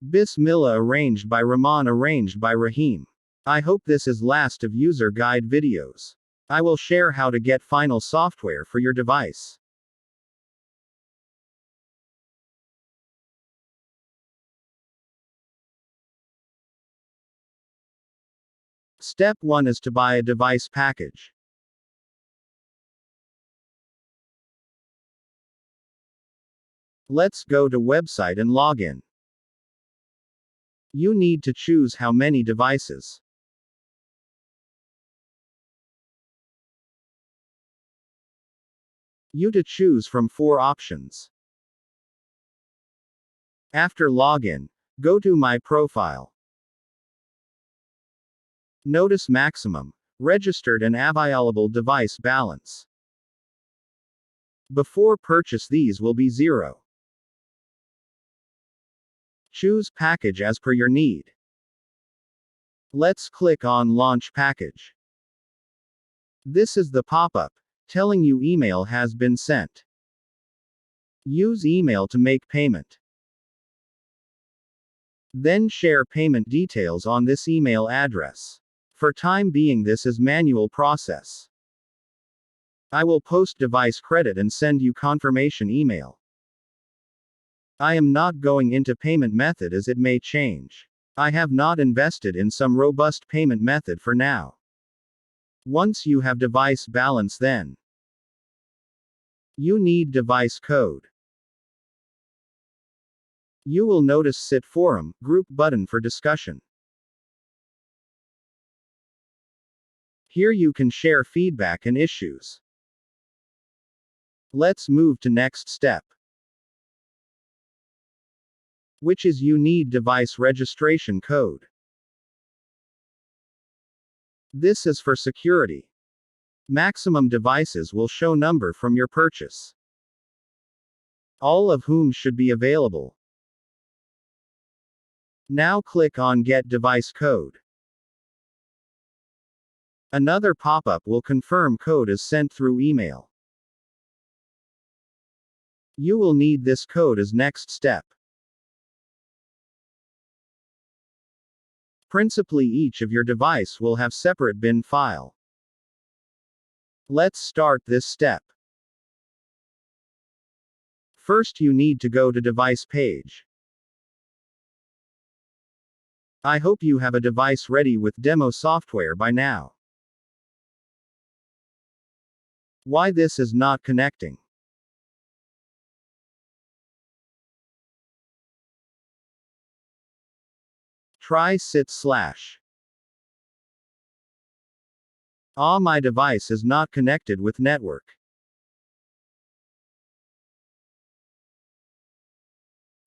Bismillah arranged by Rahman arranged by Rahim. I hope this is last of user guide videos. I will share how to get final software for your device. Step 1 is to buy a device package. Let's go to website and log in. You need to choose how many devices. You to choose from 4 options. After login, go to My Profile. Notice maximum, registered and available device balance. Before purchase these will be 0. Choose package as per your need. Let's click on Launch Package. This is the pop-up, telling you email has been sent. Use email to make payment. Then share payment details on this email address. For time being this is manual process. I will post device credit and send you confirmation email. I am not going into payment method as it may change. I have not invested in some robust payment method for now. Once you have device balance then you need device code. You will notice Sit Forum, Group button for discussion. Here you can share feedback and issues. Let's move to next step, which is you need device registration code. This is for security. Maximum devices will show number from your purchase, all of whom should be available. Now click on Get Device Code. Another pop-up will confirm code is sent through email. You will need this code as next step. Principally each of your device will have separate bin file. Let's start this step. First you need to go to device page. I hope you have a device ready with demo software by now. Why this is not connecting? Try sit/. My device is not connected with network.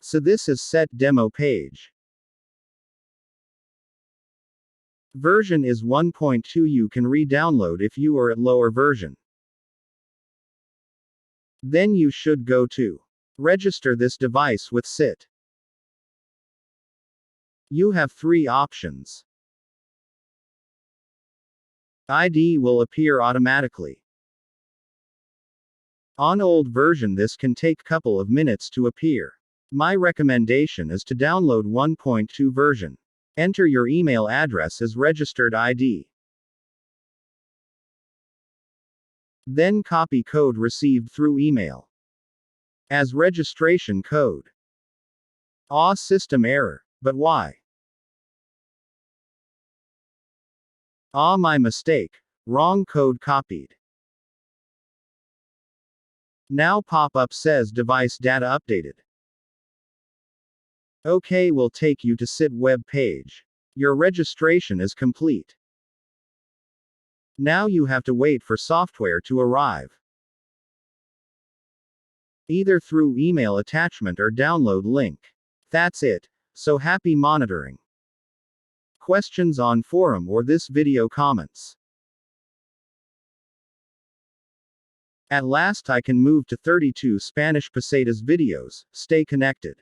So this is set demo page. Version is 1.2. You can re-download if you are at lower version. Then you should go to register this device with SIT. You have 3 options. ID will appear automatically. On old version this can take couple of minutes to appear. My recommendation is to download 1.2 version. Enter your email address as registered ID. Then copy code received through email as registration code. System error. But why? My mistake. Wrong code copied. Now pop-up says device data updated. OK will take you to SIT web page. Your registration is complete. Now you have to wait for software to arrive. Either through email attachment or download link. That's it. So happy monitoring. Questions on forum or this video comments. At last I can move to 32 Spanish pesetas videos. Stay connected.